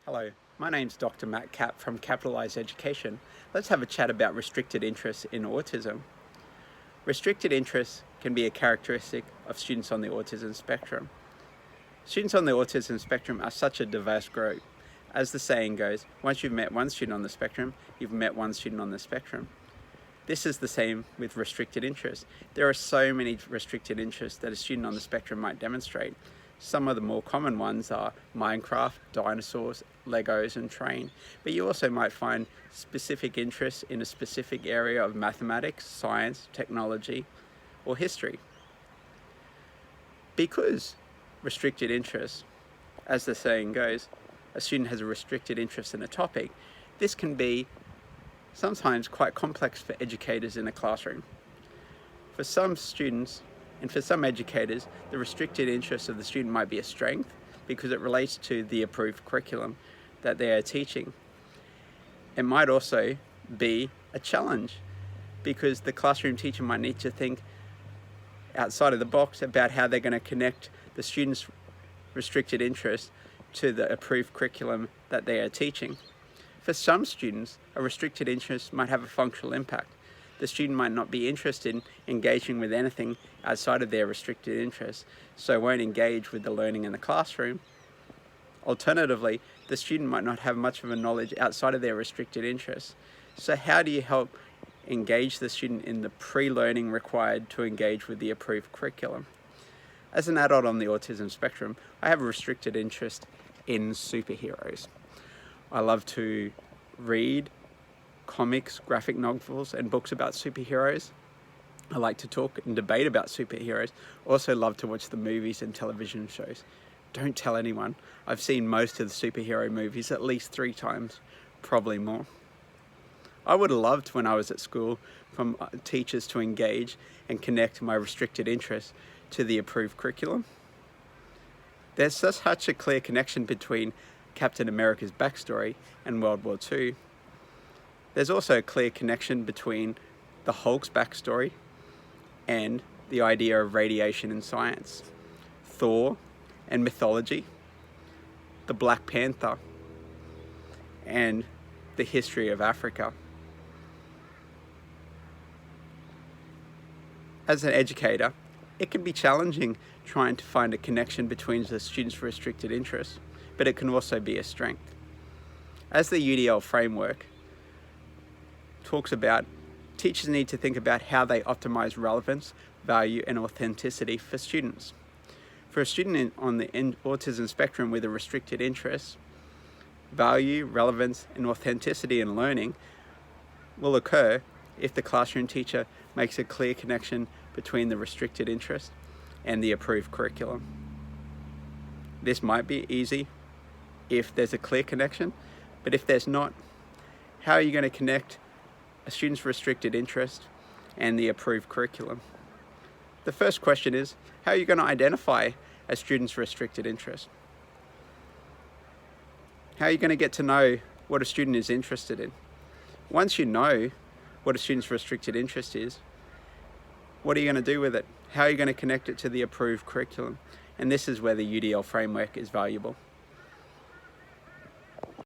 Hello, my name's Dr. Matt Capp from Capitalised Education. Let's have a chat about restricted interests in autism. Restricted interests can be a characteristic of students on the autism spectrum. Students on the autism spectrum are such a diverse group. As the saying goes, once you've met one student on the spectrum, you've met one student on the spectrum. This is the same with restricted interests. There are so many restricted interests that a student on the spectrum might demonstrate. Some of the more common ones are Minecraft, dinosaurs, Legos and train, but you also might find specific interests in a specific area of mathematics, science, technology, or history. Because restricted interests, as the saying goes, a student has a restricted interest in a topic, this can be sometimes quite complex for educators in a classroom. For some students and for some educators, the restricted interest of the student might be a strength because it relates to the approved curriculum that they are teaching. It might also be a challenge because the classroom teacher might need to think outside of the box about how they're going to connect the student's restricted interest to the approved curriculum that they are teaching. For some students, a restricted interest might have a functional impact. The student might not be interested in engaging with anything outside of their restricted interest, so won't engage with the learning in the classroom. Alternatively, the student might not have much of a knowledge outside of their restricted interests. So how do you help engage the student in the pre-learning required to engage with the approved curriculum? As an adult on the autism spectrum, I have a restricted interest in superheroes. I love to read comics, graphic novels, and books about superheroes. I like to talk and debate about superheroes. Also love to watch the movies and television shows. Don't tell anyone. I've seen most of the superhero movies at least 3 times, probably more. I would have loved when I was at school from teachers to engage and connect my restricted interest to the approved curriculum. There's such a clear connection between Captain America's backstory and World War II. There's also a clear connection between the Hulk's backstory and the idea of radiation in science, Thor and mythology, the Black Panther, and the history of Africa. As an educator, it can be challenging trying to find a connection between the students' restricted interests, but it can also be a strength. As the UDL framework talks about, teachers need to think about how they optimize relevance, value, and authenticity for students. For a student on the autism spectrum with a restricted interest, value, relevance, and authenticity in learning will occur if the classroom teacher makes a clear connection between the restricted interest and the approved curriculum. This might be easy if there's a clear connection, but if there's not, how are you going to connect a student's restricted interest and the approved curriculum? The first question is, how are you going to identify a student's restricted interest? How are you going to get to know what a student is interested in? Once you know what a student's restricted interest is, what are you going to do with it? How are you going to connect it to the approved curriculum? And this is where the UDL framework is valuable.